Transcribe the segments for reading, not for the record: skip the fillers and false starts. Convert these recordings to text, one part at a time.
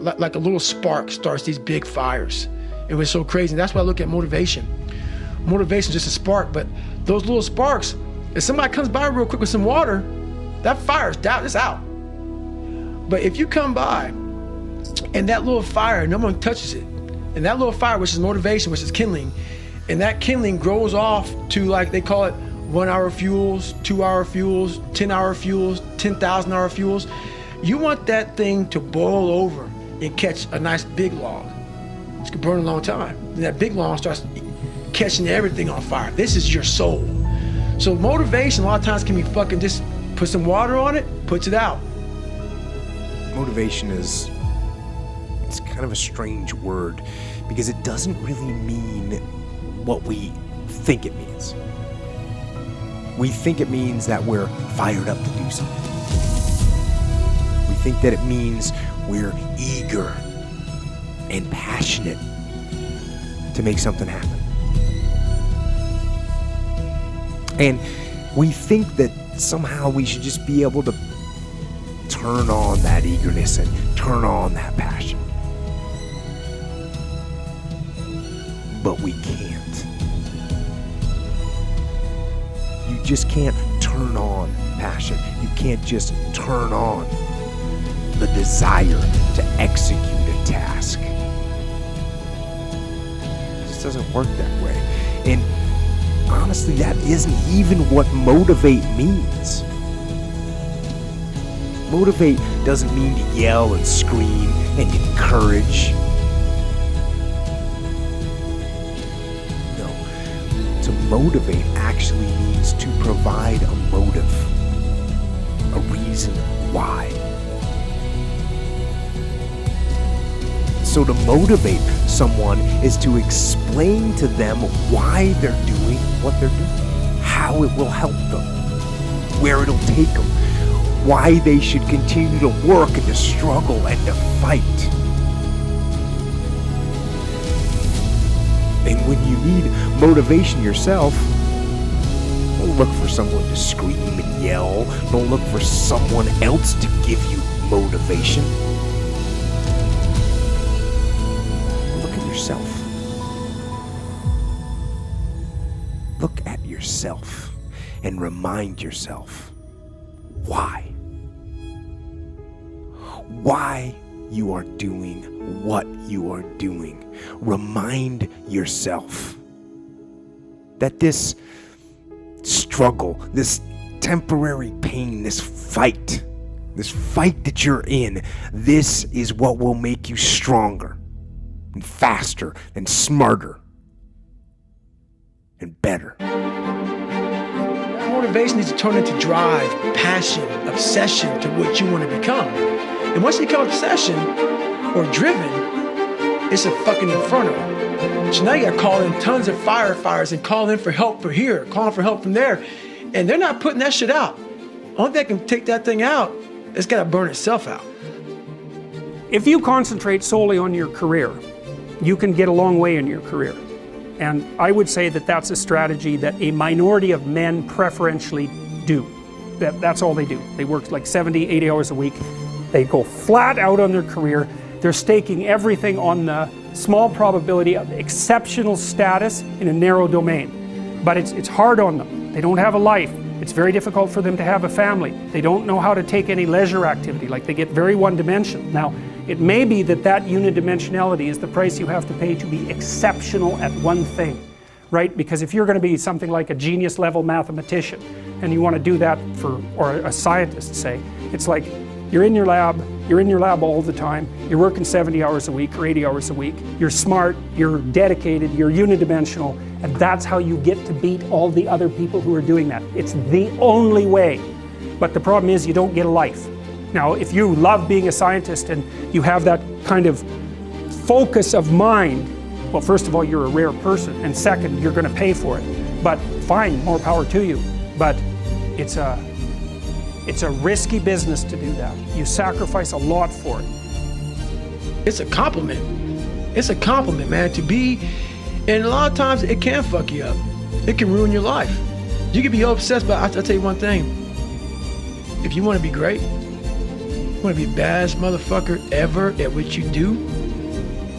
like a little spark starts these big fires. It was so crazy. And that's why I look at motivation. Motivation is just a spark, but those little sparks, if somebody comes by real quick with some water, that fire's down, it's out. But if you come by and that little fire, no one touches it, and that little fire, which is motivation, which is kindling, and that kindling grows off to, like they call it, 1 hour fuels, 2 hour fuels, 10 hour fuels, 10,000 hour fuels. You want that thing to boil over and catch a nice big log. It's gonna burn a long time. And that big log starts catching everything on fire. This is your soul. So motivation a lot of times can be fucking just put some water on it, puts it out. Motivation it's kind of a strange word because it doesn't really mean what we think it means. We think it means that we're fired up to do something. We think that it means we're eager and passionate to make something happen. And we think that somehow we should just be able to turn on that eagerness and turn on that passion. But we can't. You just can't turn on passion. You can't just turn on the desire to execute a task. It just doesn't work that way. And honestly, that isn't even what motivate means. Motivate doesn't mean to yell and scream and encourage. No, to motivate actually means to provide a motive, a reason why. So to motivate someone is to explain to them why they're doing what they're doing, how it will help them, where it'll take them, why they should continue to work and to struggle and to fight. And when you need motivation yourself, don't look for someone to scream and yell. Don't look for someone else to give you motivation. Look at yourself. Look at yourself and remind yourself why you are doing what you are doing. Remind yourself that this struggle, this temporary pain, this fight that you're in, this is what will make you stronger and faster and smarter and better. Motivation needs to turn into drive, passion, obsession to what you want to become. And once you become obsession or driven, it's a fucking inferno. So now you gotta call in tons of firefighters and call in for help for here, call in for help from there. And they're not putting that shit out. Only thing that can take that thing out, it's gotta burn itself out. If you concentrate solely on your career, you can get a long way in your career. And I would say that that's a strategy that a minority of men preferentially do. That's all they do. They work like 70, 80 hours a week. They go flat out on their career. They're staking everything on the small probability of exceptional status in a narrow domain. But it's hard on them. They don't have a life. It's very difficult for them to have a family. They don't know how to take any leisure activity. Like, they get very one-dimensional. Now, it may be that unidimensionality is the price you have to pay to be exceptional at one thing, right? Because if you're going to be something like a genius level mathematician and you want to do that or a scientist, say, it's like you're in your lab all the time, you're working 70 hours a week or 80 hours a week, you're smart, you're dedicated, you're unidimensional, and that's how you get to beat all the other people who are doing that. It's the only way. But the problem is you don't get a life. Now, if you love being a scientist and you have that kind of focus of mind, well, first of all, you're a rare person, and second, you're going to pay for it. But fine, more power to you. But it's a risky business to do that. You sacrifice a lot for it. It's a compliment. It's a compliment, man, to be, and a lot of times it can fuck you up. It can ruin your life. You can be obsessed, but I'll tell you one thing. If you want to be great, You want to be the baddest motherfucker ever at what you do,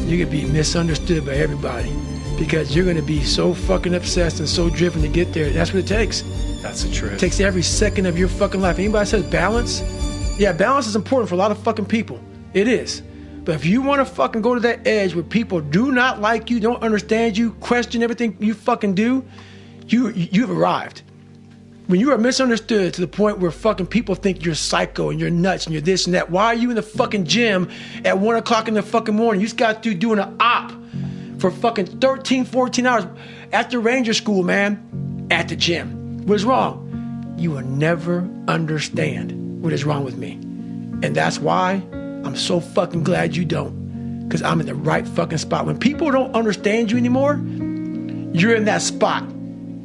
you're going to be misunderstood by everybody because you're going to be so fucking obsessed and so driven to get there. That's what it takes. That's the truth. It takes every second of your fucking life. Anybody says balance? Yeah, balance is important for a lot of fucking people. It is. But if you want to fucking go to that edge where people do not like you, don't understand you, question everything you fucking do, you've arrived. When you are misunderstood to the point where fucking people think you're psycho and you're nuts and you're this and that, why are you in the fucking gym at 1 o'clock in the fucking morning? You just got to doing an op for fucking 13, 14 hours after Ranger School, man, at the gym. What is wrong? You will never understand what is wrong with me. And that's why I'm so fucking glad you don't. Because I'm in the right fucking spot. When people don't understand you anymore, you're in that spot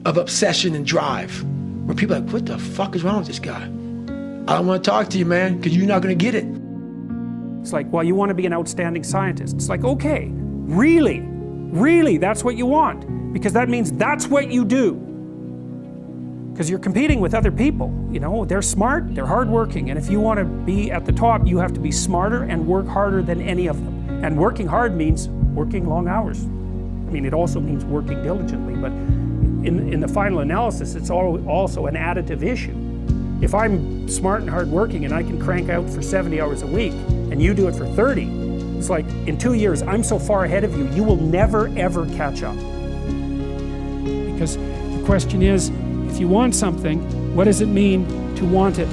of obsession and drive. Where people are like, what the fuck is wrong with this guy? I don't want to talk to you, man, because you're not going to get it. It's like, well, you want to be an outstanding scientist. It's like, okay, really, really, that's what you want. Because that means that's what you do. Because you're competing with other people. You know, they're smart, they're hardworking. And if you want to be at the top, you have to be smarter and work harder than any of them. And working hard means working long hours. I mean, it also means working diligently, but in the final analysis, it's also an additive issue. If I'm smart and hardworking and I can crank out for 70 hours a week and you do it for 30, it's like in 2 years, I'm so far ahead of you, you will never ever catch up. Because the question is, if you want something, what does it mean to want it?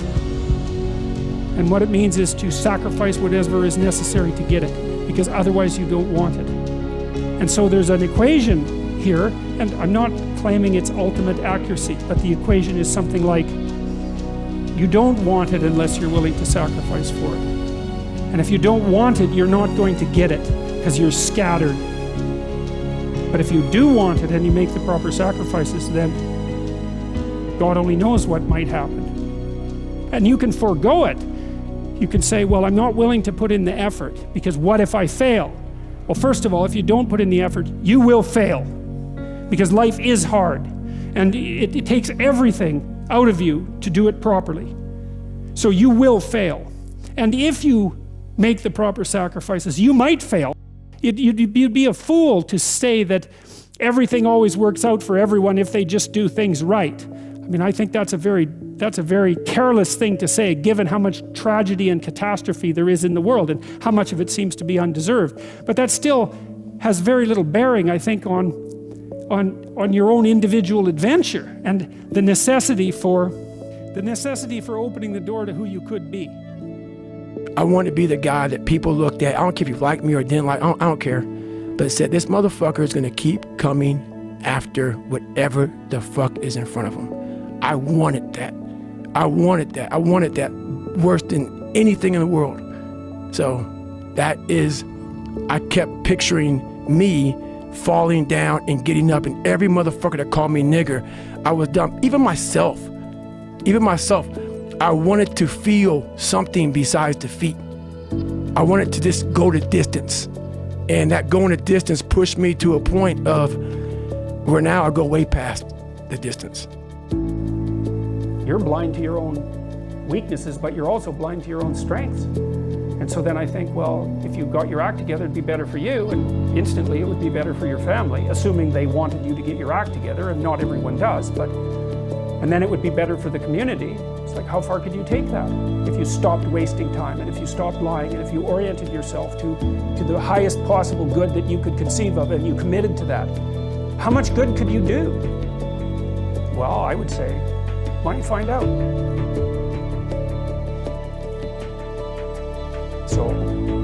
And what it means is to sacrifice whatever is necessary to get it, because otherwise you don't want it. And so there's an equation here, and I'm not claiming its ultimate accuracy, but the equation is something like, you don't want it unless you're willing to sacrifice for it. And if you don't want it, you're not going to get it, because you're scattered. But if you do want it and you make the proper sacrifices, then God only knows what might happen. And you can forego it. You can say, well, I'm not willing to put in the effort, because what if I fail? Well, first of all, if you don't put in the effort, you will fail. Because life is hard, and it takes everything out of you to do it properly. So you will fail. And if you make the proper sacrifices, you might fail. You'd be a fool to say that everything always works out for everyone if they just do things right. I mean, I think that's a very careless thing to say, given how much tragedy and catastrophe there is in the world and how much of it seems to be undeserved. But that still has very little bearing, I think, on your own individual adventure and the necessity for opening the door to who you could be. I want to be the guy that people looked at. I don't care if you liked me or didn't like. I don't care. But it said this motherfucker is going to keep coming after whatever the fuck is in front of him. I wanted that. I wanted that worse than anything in the world. So that is, I kept picturing me falling down and getting up, and every motherfucker that called me nigger, I was dumb. Even myself, I wanted to feel something besides defeat. I wanted to just go the distance. And that going the distance pushed me to a point of where now I go way past the distance. You're blind to your own weaknesses, but you're also blind to your own strengths. And so then I think, well, if you got your act together, it'd be better for you, and instantly it would be better for your family, assuming they wanted you to get your act together, and not everyone does, and then it would be better for the community. It's like, how far could you take that? If you stopped wasting time, and if you stopped lying, and if you oriented yourself to the highest possible good that you could conceive of, and you committed to that, how much good could you do? Well, I would say, why don't you find out? So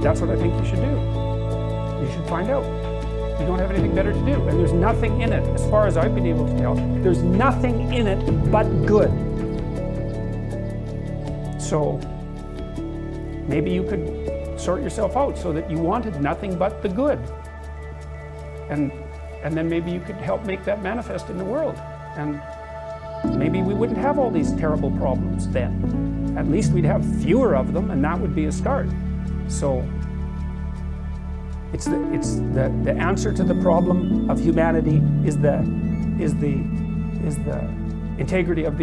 that's what I think you should do. You should find out. You don't have anything better to do. And there's nothing in it, as far as I've been able to tell, there's nothing in it but good. So maybe you could sort yourself out so that you wanted nothing but the good. And then maybe you could help make that manifest in the world. And maybe we wouldn't have all these terrible problems then. At least we'd have fewer of them, and that would be a start. So it's the answer to the problem of humanity is the integrity of the